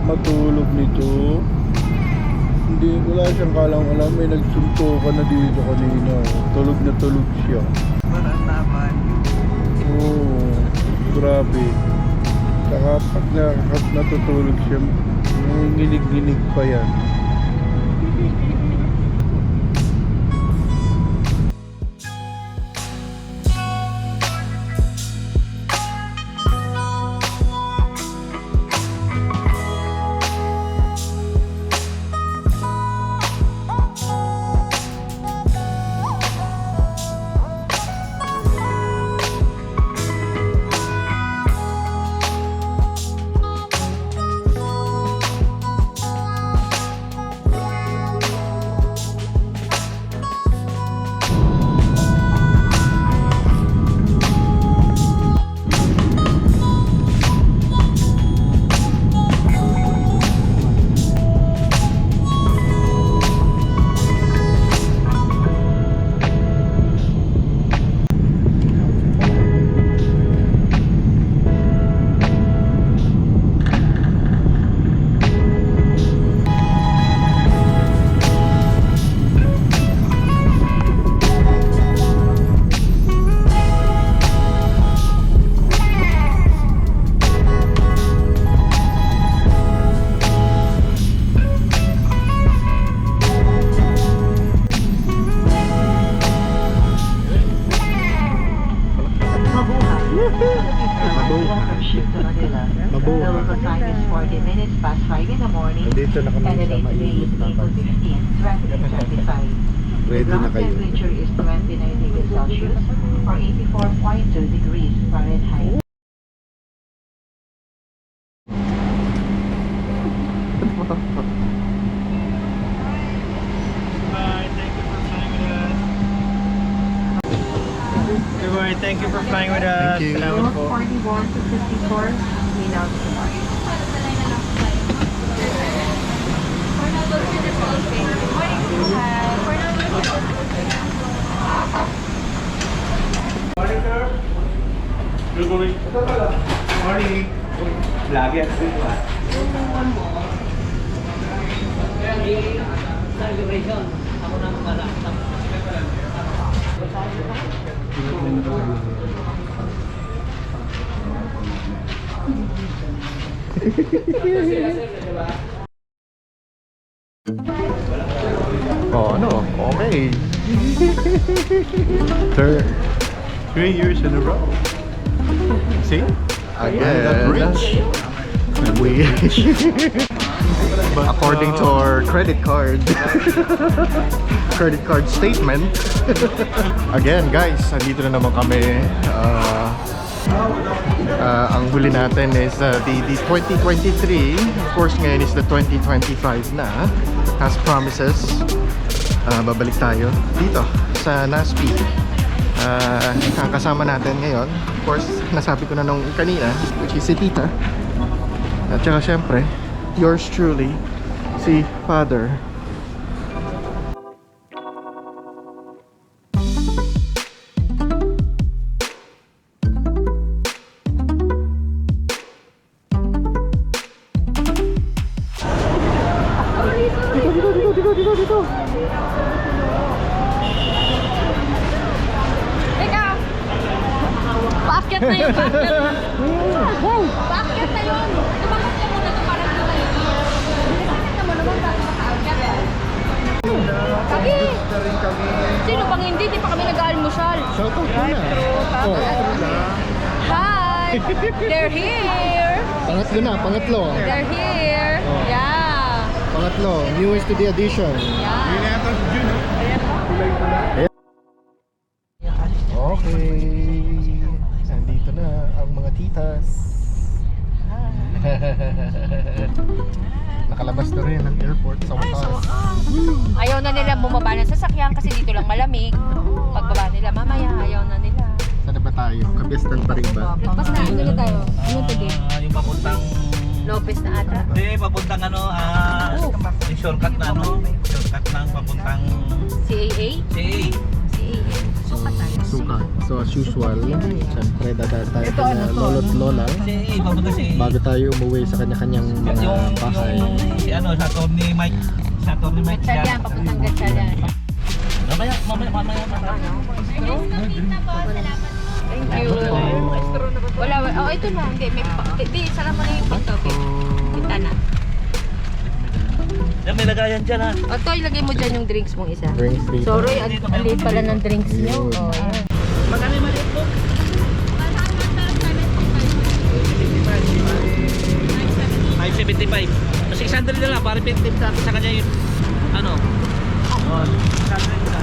matulog nito. Hindi, wala siyang kalang-alam. May nagsuntukan na dito kanina. Tulog na tulog siya. Parang naman. Oo, grabe. Saka pag natutulog siya, nginig-nginig pa yan. Dito na kami sa mainit na pag- Ready na kayo. Temperature is 29 degrees Celsius or 84.2 degrees Fahrenheit. Thank you for flying with us. Thank you. Salamat po. 41 to 54, without tomorrow. Morning, sir. Good morning. Morning. Lagi at dito ah. Celebration. Ako na maglalaksak. Oh, ano? Okay. 3 years in a row. See? Again, got rich. We according to our credit card statement. Again, guys, andito na naman kami. Ang huli natin is the 2023. Of course, ngayon is the 2025 na. As promises, babalik tayo dito sa Naspi. Ang kasama natin ngayon, of course, nasabi ko na nung kanina, which is si Tita. At saka syempre, yours truly, si Father. Dito. Teka! Paakyat na yun! Paakyat na yun! Tumakot ka muna ito para dito tayo. Bilisanin mo naman bago makaakyat. Kami! Sino bang hindi? Di pa kami nag-aalmusal. Shoutout muna. Hi! They're here! Pangatlo. They're here! Yeah! Pangatlo, newest to the addition. Yeah! Okay. Nandito na ang mga titas. Nakalabas na rin ang airport sa wakas. Ayaw na nila bumaba ng sasakyan kasi dito lang malamig. Pagbaba nila mamaya, ayaw na nila. Saan na ba tayo? Kabiastan pa rin ba? Lagpas na, ano na tayo? Ano today? Yung papuntang... Lopez na ata. Hindi, papuntang ano, yung shortcut na ano, shortcut ng papuntang CAA? CA. CAA. So, Suka tayo. Suka. So as usual, siyempre dadaan tayo Ito, kina ano to, lolo't ano? lola Si, papunta si... bago tayo umuwi sa kanya-kanyang mga bahay. Si ano, sa tour ni Mike. Sa tour ni Mike. Gatchalian, papuntang Gatchalian. Mamaya. Thank you. Wala, oh ito na, hindi, may sara mo na yung pinto, kita na. Yan, may lagayan dyan ha. O to, ilagay mo dyan yung drinks mong isa. Drinks dito. Sorry, ang liit pala ng drinks nyo. Yun. Oh, yan. Magkano yung maliit po? 575. 600 na lang, para 50 natin sa kanya yung ano. Oh, 600 na.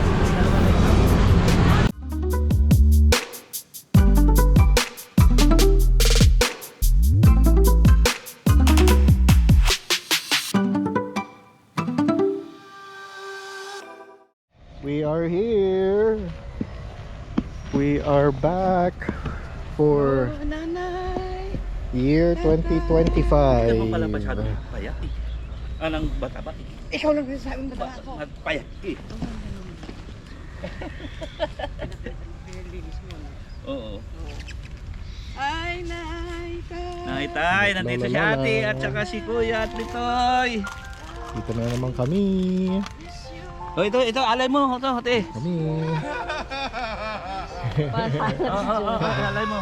We are here. We are back for year 2025. Hindi mo pala masyadong payat eh. Anong bata ba? Ikaw lang rin sa amin ba ako? Payat eh. Oo. Ay, nay, Nakitay, nandito si ate at saka si kuya at Litoy. Dito na naman kami. Oh, ito, alay mo, ito, ate. Kami. Oo, alay mo.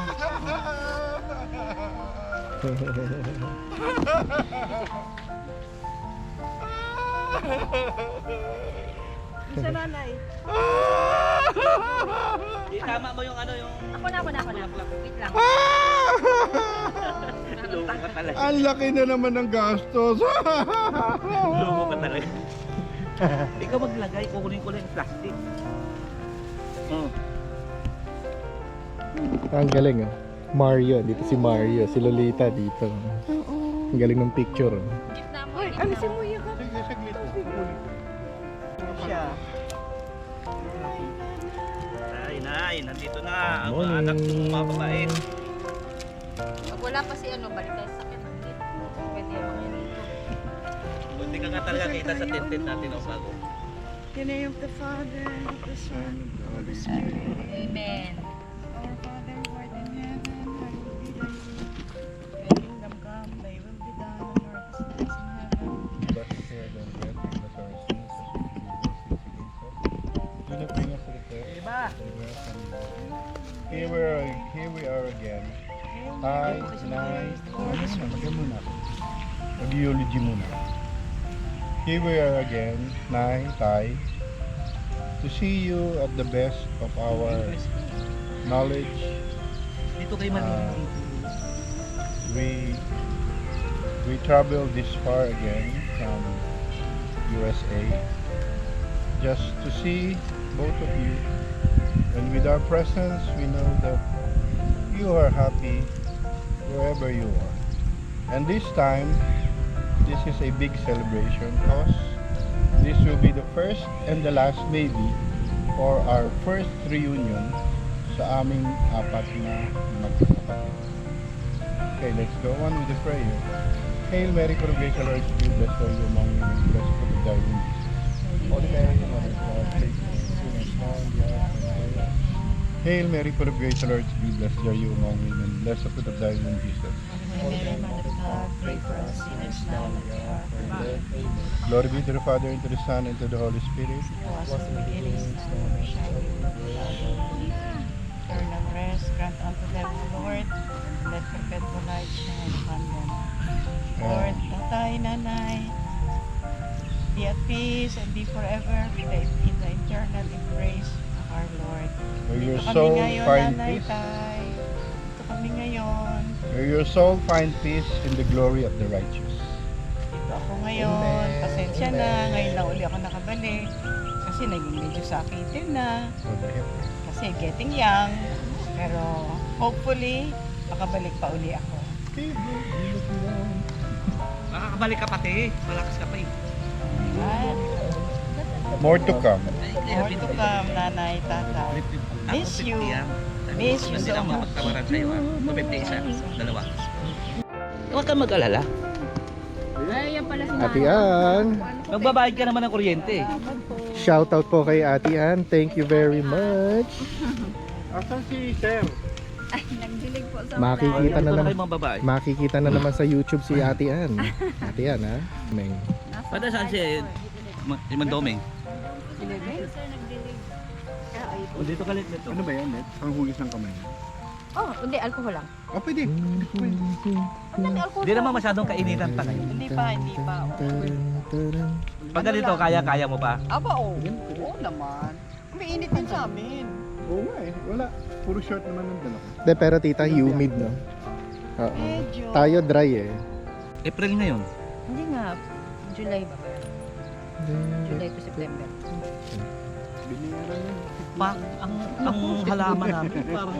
Sa nanay. Tama mo yung ano, yung... Ako na. Wait lang. Lumo ka talaga. Ang laki na naman ng gastos. Lumo ka talaga. Ikaw maglagay, kukunin ko lang yung plastic. Ang galing ah. Mario, dito si Mario, si Lolita dito. Ang galing ng picture. Uy, alisin mo yung Siya. Nay, nandito na ang mga Morning. anak ng mga babae. Wala pa si ano, balik tayo sa akin. Pwede yung mga dito. Buti ka nga talaga kita sa tent natin o bago. In the name of the Father, and of the Son, and of the Holy Spirit. Amen. Our Father who art in heaven, hallowed be thy name. Thy kingdom come, thy will be done on earth as it is in heaven. Diba? Here we are again. Tay, Nay, magyan muna. Mag-eulogy muna. Here we are again, Nay, Tay, to see you at the best of our knowledge. Dito kayo malulog. We traveled this far again from USA just to see both of you. And with our presence, we know that you are happy wherever you are. And this time, this is a big celebration because this will be the first and the last maybe for our first reunion sa aming apat na magkakapatid. Okay, let's go on with the prayer. Hail Mary, full of grace, the Lord is with you. Blessed are you among women, blessed are the fruit of thy womb, Jesus. Holy Mary, Mother of God, pray for us sinners now and the hour of our death. Hail Mary, full of grace, the Lord is with you. Blessed are you among women, blessed are the fruit of thy womb, Jesus. Holy Mary, Mother of God, pray for us sinners now and at the hour of our death. Amen. Glory be to the Father, and to the Son, and to the Holy Spirit. Was in the beginning, is now, and ever shall be, world without end. Eternal rest, grant unto them, O Lord, and let perpetual light shine upon them. Lord, Tatay, Nanay, be at peace and be forever in the eternal embrace of our Lord. May your Ito kami soul ngayon, find Nanay, peace. Tay. Ito kami ngayon. May your soul find peace in the glory of the righteous. Dito ako ngayon. Pasensya na. Ngayon lang uli ako nakabalik. Kasi naging medyo sakitin na. Kasi getting young. Pero hopefully, makabalik pa uli ako. Makakabalik ka pati, malakas ka pa eh. At More to come. more to come, Nanay, Tatay. Miss you. Miss you Hindi so lang much. mapagtawaran sa'yo ha. 250 isa, dalawa. Huwag kang mag-alala. Ay, yan pala si Ate Ann. Magbabayad ka naman ng kuryente. Shoutout po kay Ate Ann. Thank you very much. Asan si Sir? Makikita na Ito na naman. kayo mga babae. Makikita na naman sa YouTube si Ate Ann. Ate Ann, ha? Meng. Pada saan siya? Mandoming. O dito ka dito. Ano ba yan, Net? Ang hugis ng kamay. Oh, hindi, alcohol lang. Oh, pwede. Hindi naman masyadong kainitan pa ngayon. Hindi pa. Pag ganito, kaya mo pa. Aba, oo naman. May init din sa amin. Oo nga eh. Wala. Puro short naman ang dala ko. De, pero tita, humid, no? Oo. Medyo. Tayo dry, eh. April ngayon. Hindi nga, July ba? July to September. Biniyaran yun. Ang halaman namin parang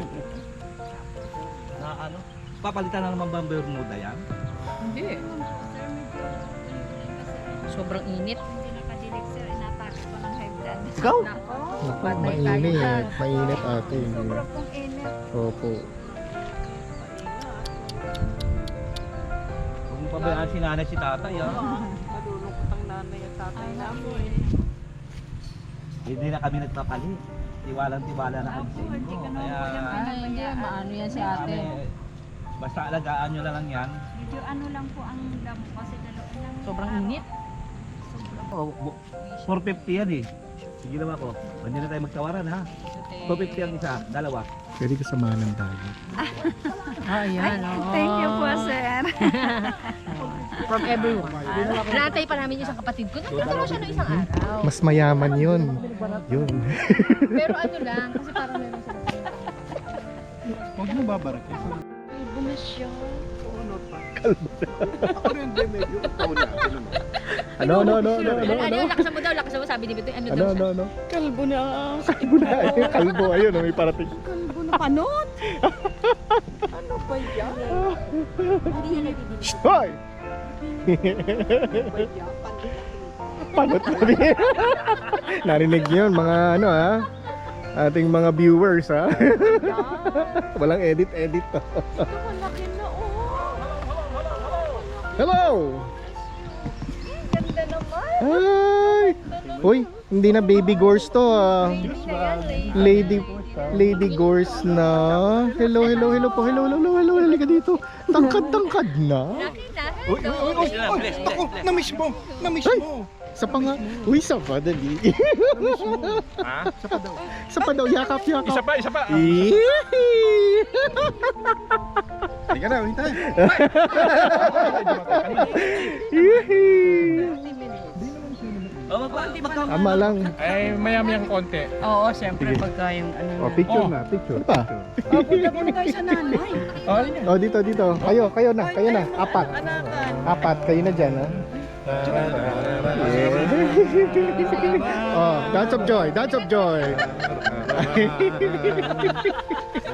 na ano, papalitan na naman ba ang Bermuda yan? Hindi. Sobrang init. Ikaw? Naku, mainit. Mainit, ate. Opo. Huwag mo pabayaan si nanay si tatay, ah. Malulungkot ang nanay at tatay namin. Hindi na kami nagpapalit. Tiwalang-tiwala na kami sa inyo. Kaya, Ay, hindi, maano yan si ate. basta alagaan nyo na lang yan. Medyo ano lang po ang damo kasi dalawa lang. Sobrang init. Oh, 450 yan eh. Sige naman ko. Hindi na tayo magtawaran ha. 250 ang isa, dalawa. Pwede ka samahan ng dagat. Ah, yan. oo. Thank you po, sir. From everyone. Natay pa namin yung isang kapatid ko. Nagkatawa siya ng isang araw. Mas mayaman yun. Yun. Pero ano lang, kasi parang meron siya. Huwag mo babarak. Kalbo na siya. Ako rin din medyo taon na. Ano? Ano yung lakasan mo, sabi ni Bito, ano daw siya? Ano? Kalbo na. Kalbo na. Kalbo, ayun, may parating. Kalbo na panot. Ano ba yan? Hindi yan nabibili. Hoy! Ano ba yan? Panot na din. Narinig yun, mga ano ha? Ating mga viewers ha? Walang edit-edit to. Ito malaki na Hello! Ganda naman. Hi! Uy, hindi na baby gorse to ah. Lady gorse na. Hello po. Hello. Halika dito. Tangkad na. Uy, Bless. na-miss mo. Na-miss Ay! mo. Sa pa nga. Uy, sa pa dali. Ha? Isa pa daw. Sa pa daw, yakap. Isa pa. Yee! Halika na, ulit tayo. Yee! Oh, magkakaroon. Tama lang. Ay, mayam-yang konti. Oo, siyempre Sige. pagka yung ano Oh, picture na. Picture. Ano pa? Punta muna tayo sa nanay. Oh, dito. Kayo na. Apat. Apat, kayo na dyan, ha? Yeah. Oh, dance of joy.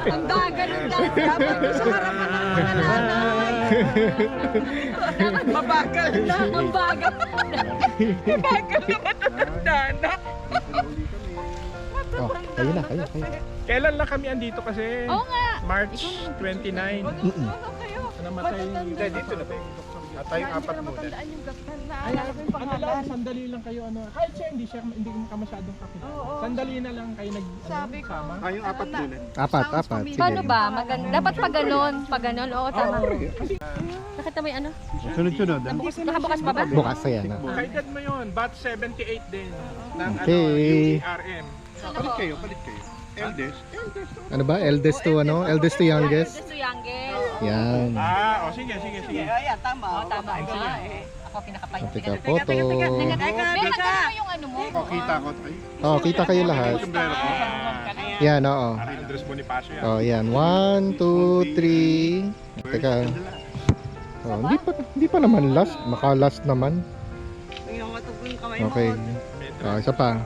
Ang bagal ng dance. Dapat sa harapan ng mga nanay. Mabagal na. Ang bagal. Mabagal naman ang nanay. Oh, kayo na. Kailan lang kami andito kasi? Oo nga. March 29. Namatay. Hindi, dito na. Tayo apat muna. Ano lang, sandali lang kayo kahit siya hindi ka masyadong kapit. Sandali na lang kayo Sabi ko. nagsama. Yung apat muna. Apat. Sige. Paano ba? Dapat pag ganon. Oo, tama. Nakita mo yung ano? Sunod-sunod. Nakabukas pa ba? Bukas yan, ha? Kaedad mo yun, batch 78 din. Ng Okay. UERM. Palit kayo. Eldest. Ano ba? Eldest to youngest? Youngest to youngest. Yan. Sige. Ayan, tama. Tama. Ako pinakapayat. Teka, photo. Meron mo yung ano mo. Kita ko. Ay, Oh, kita kayo lahat. sombrero ko. Yan, oo. Andres Bonifacio yan. Oh, yan. 1, 2, 3. Teka. Oh, hindi pa naman last. Maka-last naman. Okay. Oh, isa pa.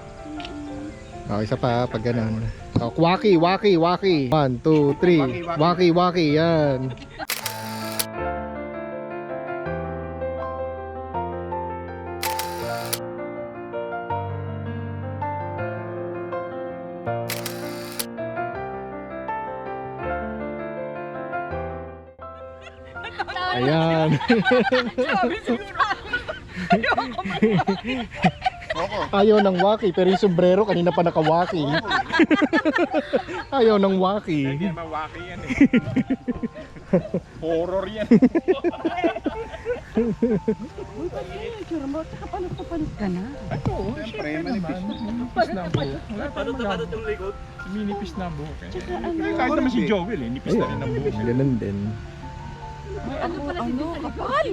Oh, isa pa. Pag ganun. Oh, waki. 1, 2, 3. Waki. Yan. Ayan. Ayaw ng waki, pero yung sombrero kanina pa nakawaki. Ayaw ng waki. Hindi naman waki yan eh. Horror yan. Paano ka na? Oo, siyempre naman. Nipis na ang buhok. Wala tayong magagawa. yung likod? Minipis na ang buhok. Kahit naman si Joel eh, nipis na rin ang buhok. Ganun din. Kapal!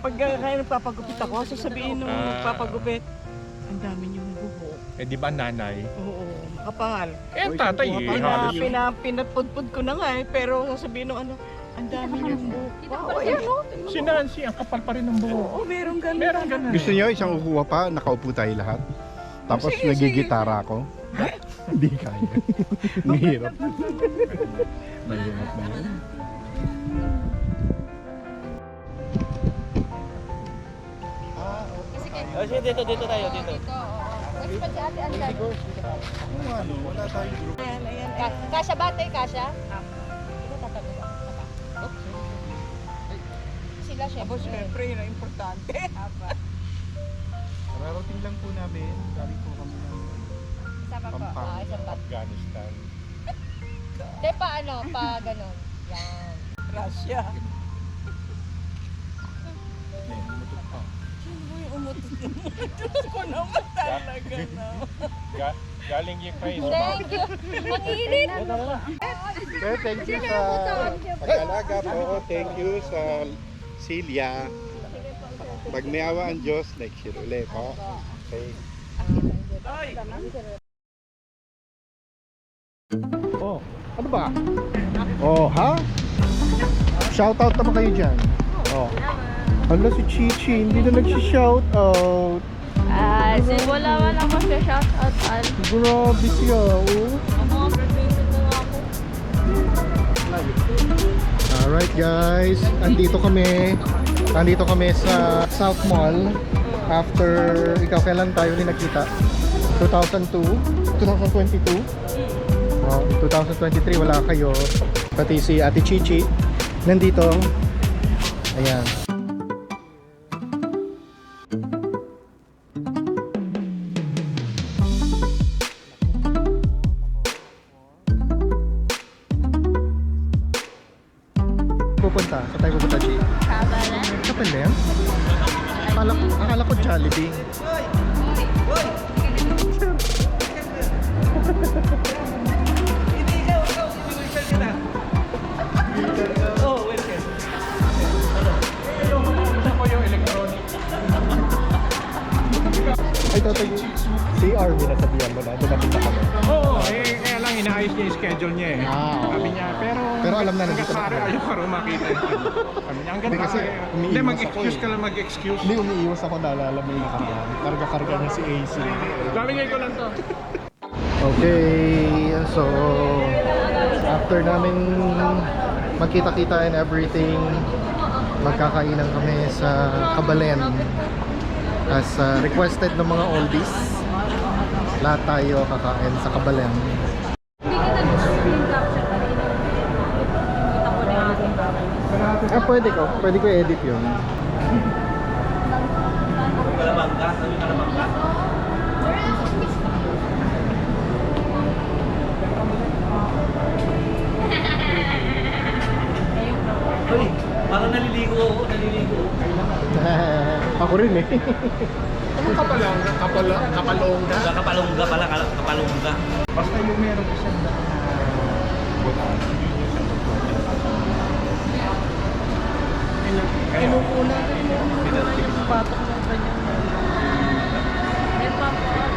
Pag kaya nagpapagupit ako, sasabihin nung nagpapagupit, ang dami niyong buhok. Eh di ba nanay? Oo, kapal. Eh ang tatay eh, halos. Pinapudpud ko na nga eh, pero sasabihin nung ano, ang dami niyong buhok. Wow, ayan o. Si Nancy, ang kapal pa rin ng buhok. Oo, meron ganun. Meron ganun. Gusto niyo isang upuha pa, nakaupo tayo lahat? Tapos nagigitara ako? Hindi kaya. Ang hirap. Mahirap na yun. Oh, sige, dito tayo, dito. Kasi pa si Ate Andan. Wala tayong group. Ayan, ayan. Kasha ba tayo, Kasha? Ito tatabi ba? Sila Tapos syempre. syempre, yun ang importante. Kararating lang po namin. Galing po kami ng Isa pa po. Pampanga, Isang pa. Afghanistan. Te, pa ano? Pa ganun. Yan. Russia. Hindi, umutot pa. Sino ba yung umutot? Diyos ko naman talaga na. Galing Ukraine. Thank you. Manginit. Sir, thank you sa pag-alaga po. Thank you sa Silya. Pag may awa ang Diyos, next year ulit po. Okay. Oh, ano ba? Oh, ha? Shoutout naman kayo dyan. Oh. Hala si Chichi, hindi na nagsi-shoutout. Wala mo siya shout out. Grabe siya, oh. Alright guys, andito kami sa South Mall. After, ikaw kailan tayo ulit nagkita? 2022? Oh, 2023 wala kayo. Pati si Ate Chichi nandito. Ayan. Pupunta? Saan tayo pupunta, Chi? Kabalan. Kapalem? Akala ko Jollibee. Ay, tatay, si Army nasabihan mo na, dumating na kami. Oo, eh kaya lang inaayos niya yung schedule niya eh. Sabi niya, pero alam na nandito na pare, kami. ayaw pa rin makita. Sabi niya, ang Hindi, ganda kasi kasi. umiiwas Hindi, ako mag-excuse eh. ka lang mag-excuse. Hindi, umiiwas ako, naalala mo yung nakaraan. Karga-karga niya si AC. Lalagay ko lang to. Okay, so after namin magkita-kita and everything, magkakainan kami sa Kabalen as requested ng mga oldies. Lahat tayo kakain sa Kabalen. Hindi ka nag-screen capture ka rin. Kita ko na yung Pwede ko edit yun. Kalabangga, sabi kalabangga. Hoy, parang naliligo ako. Ako rin eh. Kapalongga. Kapalongga pala, kapalongga. Basta yung meron isang butas, yun yung sa Kinukuna rin mo yung patok ng kanyang May pampalo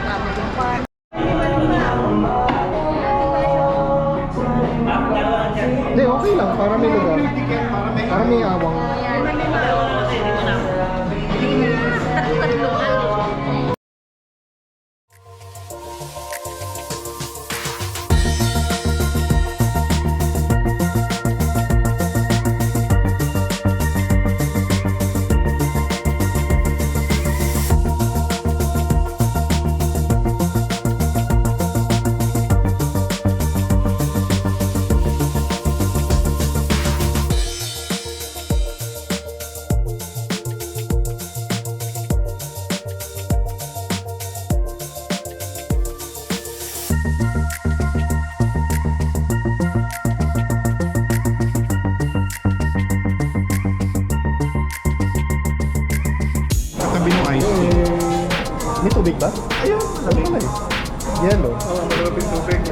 kami. Hindi, okay lang. Para may lugar. Para may awang. tabi ng ice cream. May tubig ba? Ayun, ano pala eh? Yellow. Oo, malapit tubig.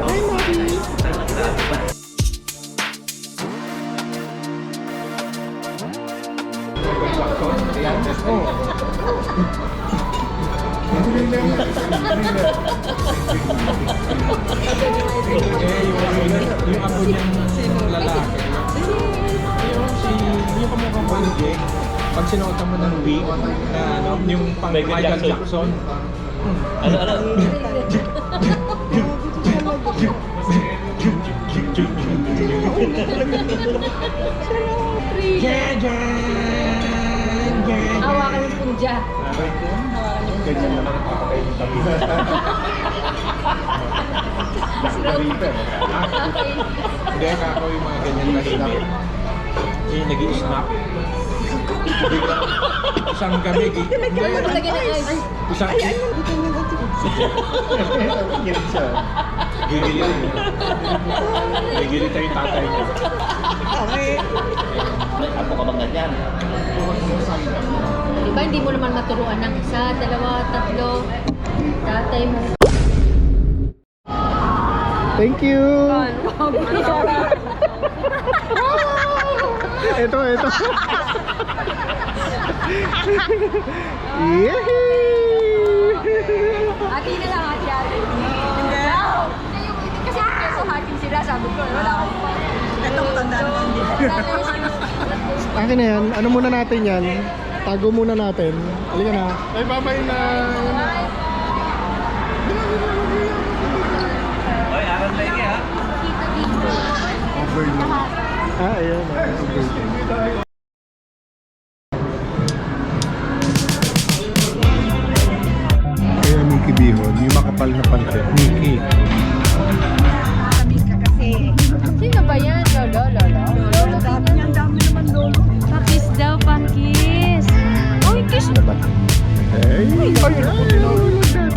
Yung ako niyang lalaki. Yung kamukhang Pancake. Pag sinuotan mo ng wig na ano, yung pang Michael Jackson. Ano? Hawakan yung punja. Ganyan naman ang pakakain ng tabi. Hindi, kako yung mga ganyan na snap. Yung nag-i-snap. Isang gabi. Hindi, Lagyan ng ice. isang Ganyan siya. gigilid. Gigilid tayo yung tatay niya. Ako ka bang ganyan? Diba hindi mo naman maturuan ng isa, dalawa, tatlo. Tatay mo. Thank you! Ito. Yehey! Hati na lang, hati. Hindi. Kasi keso hati sila, sabi ko. Wala akong pa. Itong tandaan mo hindi. Akin na yan. Ano muna natin yan? Tago muna natin. Halika na. Ay, babay na. Oy, aral na ini ha. Kita dito. Ayan. Kaya Mickey Bihon, yung makapal na pansit. Mickey. Tamis ka kasi. Sino ba yan? Lolo. Ang dami naman doon. Pakis daw, pakis. Oh, kiss na ba? Hey! Ay, ako tinawag lang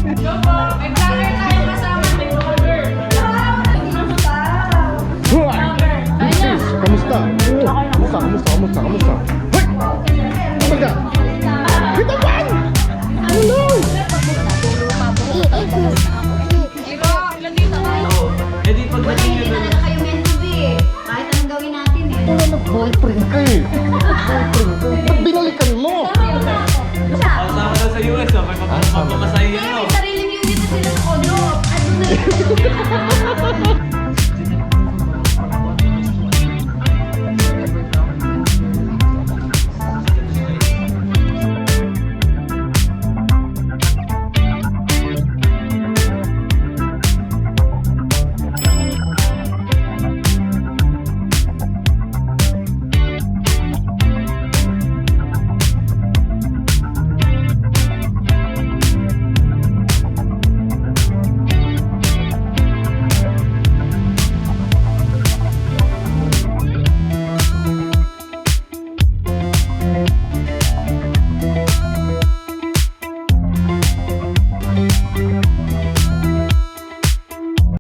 May vlogger tayo kasama. May vlogger. Kamusta? Kamusta? Hoy! Kapag